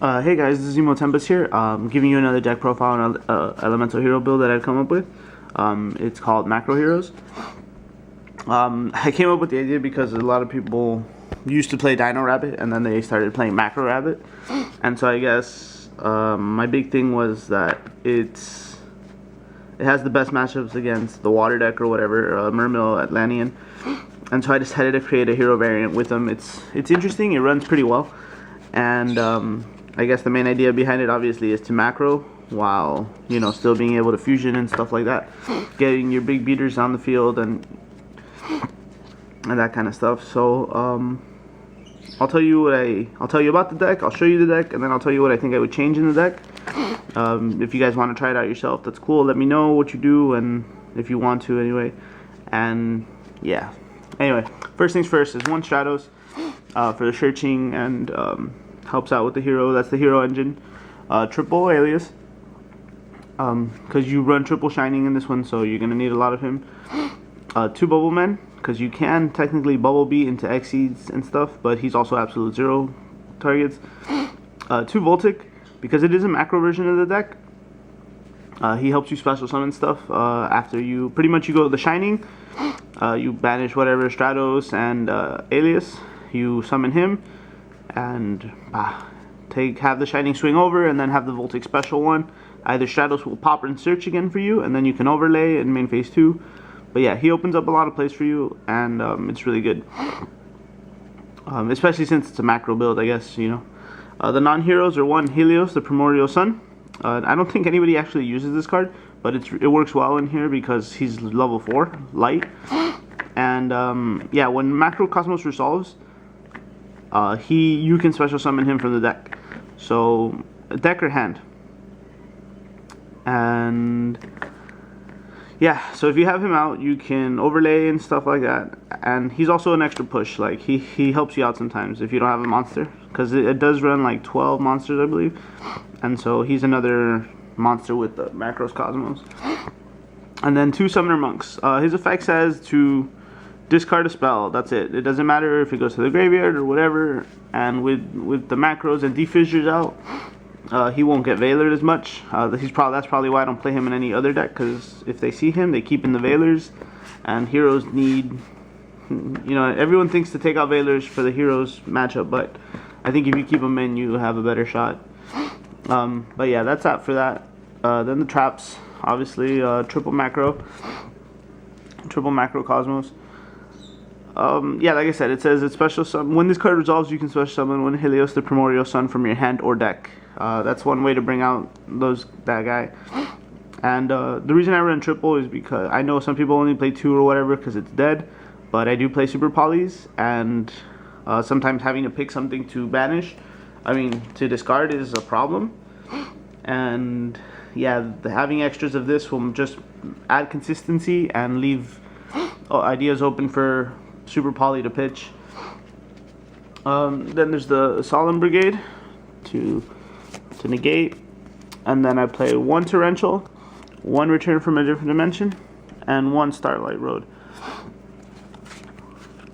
Hey guys, this is Emo Tempest here. Giving you another deck profile on elemental hero build that I've come up with. It's called macroHeroes. I came up with the idea because a lot of people used to play Dino Rabbit and then they started playing Macro Rabbit, and so I guess my big thing was that it has the best matchups against the water deck or whatever, Mermill, Atlantean, and so I decided to create a hero variant with them. It's interesting. It runs pretty well, and I guess the main idea behind it obviously is to macro while, you know, still being able to fusion and stuff like that, getting your big beaters on the field and that kind of stuff. So I'll tell you about the deck. I'll show you the deck, and then I'll tell you what I think I would change in the deck. If you guys want to try it out yourself, that's cool. Let me know what you do, and if you want to anyway. And yeah, anyway, first things first is one Stratos for the searching and helps out with the hero. That's the hero engine. Triple alias, because you run triple shining in this one, so you're gonna need a lot of him. Two bubble men, because you can technically bubble beat into Xyz and stuff, but he's also absolute zero targets. Two Voltic, because it is a macro version of the deck. He helps you special summon stuff after you pretty much you go to the shining. You banish whatever Stratos and alias. You summon him and have the shining swing over, and then have the Voltic special one. Either Stratos will pop and search again for you, and then you can overlay in main phase 2. But yeah, he opens up a lot of plays for you, and it's really good. Especially since it's a macro build, I guess, you know. The non-heroes are one Helios, the Primordial Sun. I don't think anybody actually uses this card, but it works well in here because he's level 4, light. And yeah, when Macro Cosmos resolves, you can special summon him from the deck. So deck or hand. And yeah, so if you have him out, you can overlay and stuff like that. And he's also an extra push. Like he helps you out sometimes if you don't have a monster, because it does run like 12 monsters, I believe. And so he's another monster with the Macros Cosmos. And then two Summoner Monks. His effect says to discard a spell. That's it. It doesn't matter if it goes to the graveyard or whatever. And with the macros and defissures out, he won't get Veilered as much. That's probably why I don't play him in any other deck, because if they see him, they keep in the Veilers, and heroes need, you know, everyone thinks to take out Veilers for the heroes matchup, but I think if you keep them in, you have a better shot. But yeah, that's that for that. Then the traps, obviously, triple macro Cosmos. Yeah, like I said, it says it's special summon. When this card resolves, you can special summon one Helios, the Primordial Sun, from your hand or deck. That's one way to bring out that guy. And the reason I run triple is because I know some people only play 2 or whatever because it's dead, but I do play super polys, and sometimes having to pick something to to discard is a problem. And yeah, having extras of this will just add consistency and leave ideas open for super poly to pitch. Then there's the Solemn Brigade to negate, and then I play one Torrential, one Return from a Different Dimension, and one Starlight Road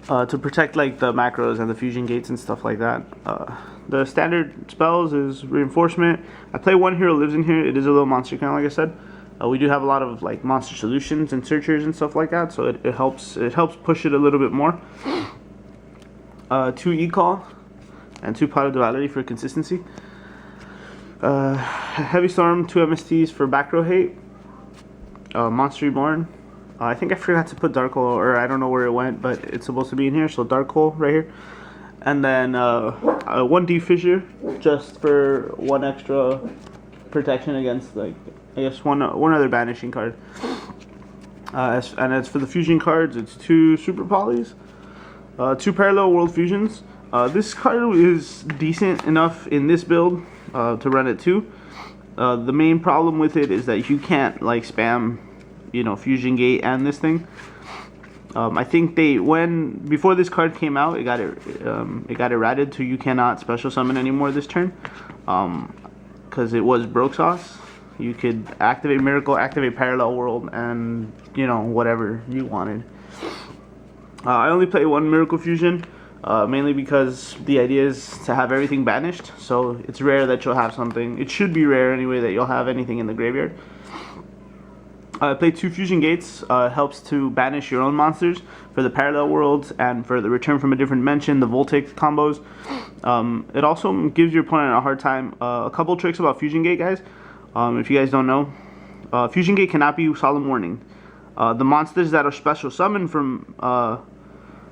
to protect like the macros and the fusion gates and stuff like that. The standard spells is Reinforcement. I play one hero lives in here. It is a little monster kind, like I said. We do have a lot of like monster solutions and searchers and stuff like that, so it helps push it a little bit more. 2 E-Call and 2 Pot of Duality for consistency. Heavy Storm, 2 MSTs for back row hate. Monster Reborn. I think I forgot to put Dark Hole, or I don't know where it went, but it's supposed to be in here, so Dark Hole right here. And then 1 Defissure, just for 1 extra protection against, like, I guess one other banishing card. And as for the fusion cards, it's 2 Super Polys, 2 Parallel World Fusions. This card is decent enough in this build to run it too. The main problem with it is that you can't like spam, you know, Fusion Gate and this thing. I think before this card came out, it got errated to you cannot special summon anymore this turn, because it was broke sauce. You could activate Miracle, activate Parallel World, and, you know, whatever you wanted. I only play 1 Miracle Fusion. mainly because the idea is to have everything banished. So it's rare that you'll have something. It should be rare anyway that you'll have anything in the graveyard. Play 2 Fusion Gates, helps to banish your own monsters for the parallel worlds and for the return from a different dimension, the Voltic combos. It also gives your opponent a hard time. A couple tricks about Fusion Gate, guys, if you guys don't know. Fusion Gate cannot be Solemn Warning. The monsters that are special summoned from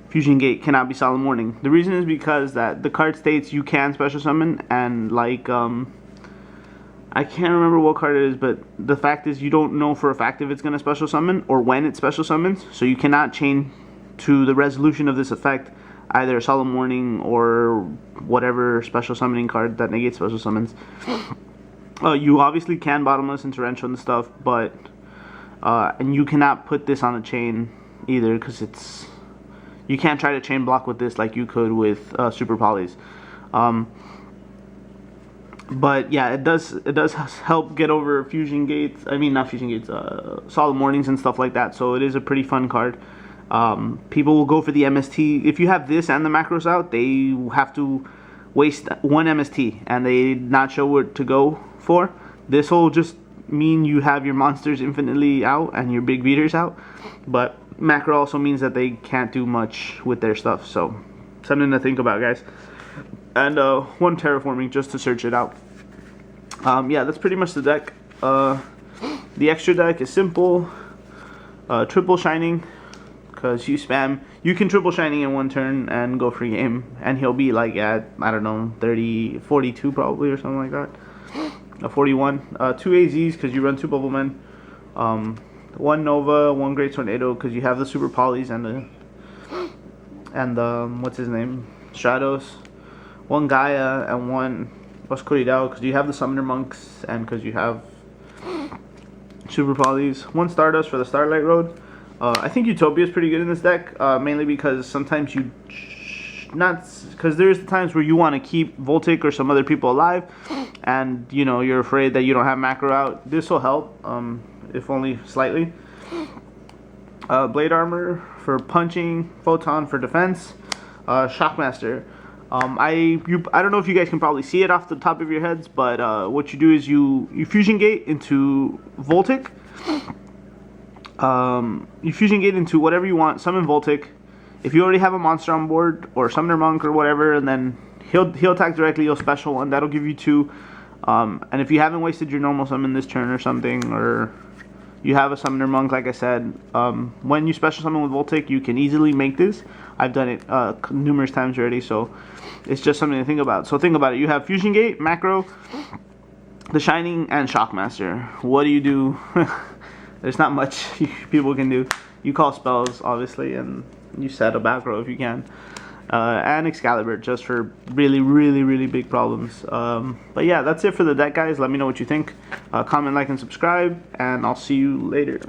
Fusion Gate cannot be Solemn Warning. The reason is because that the card states you can special summon, and like I can't remember what card it is, but the fact is you don't know for a fact if it's going to special summon or when it special summons, so you cannot chain to the resolution of this effect either a Solemn Warning or whatever special summoning card that negates special summons. You obviously can Bottomless and Torrential and stuff, but and you cannot put this on a chain either, because you can't try to chain block with this like you could with Super Polys. But yeah, it does help get over Fusion Gates. I mean, not Fusion Gates, Solemn Warnings and stuff like that. So it is a pretty fun card. People will go for the MST. If you have this and the macros out, they have to waste 1 MST and they not show what to go for. This will just mean you have your monsters infinitely out and your big beaters out. But macro also means that they can't do much with their stuff. So something to think about, guys. And 1 terraforming just to search it out. Yeah, that's pretty much the deck. The extra deck is simple. Triple Shining, because you can triple Shining in 1 turn and go free game, and he'll be like at, I don't know, 42 probably or something like that. 41. 2 AZs because you run 2 Bubblemen. 1 Nova, 1 Great Tornado because you have the Super Polys and the what's his name, Stratos. 1 Gaia and 1 Oscuridad because you have the Summoner Monks and because you have Super Polys. 1 Stardust for the Starlight Road. I think Utopia is pretty good in this deck, mainly because sometimes because there's times where you want to keep Voltic or some other people alive, and you know you're afraid that you don't have macro out. This will help, if only slightly. Blade Armor for punching, Photon for defense, Shockmaster. I don't know if you guys can probably see it off the top of your heads, but what you do is you Fusion Gate into Voltic. You Fusion Gate into whatever you want, summon Voltic. If you already have a monster on board, or Summoner Monk or whatever, and then he'll attack directly, you'll special 1, that'll give you 2. And if you haven't wasted your normal summon this turn or something, or you have a Summoner Monk, like I said, when you special summon with Voltic, you can easily make this. I've done it numerous times already, so it's just something to think about. So think about it. You have Fusion Gate, Macro, the Shining, and Shockmaster. What do you do? There's not much people can do. You call spells, obviously, and you set a macro if you can. And Excalibur, just for really, really, really big problems. But yeah, that's it for the deck, guys. Let me know what you think. Comment, like, and subscribe, and I'll see you later.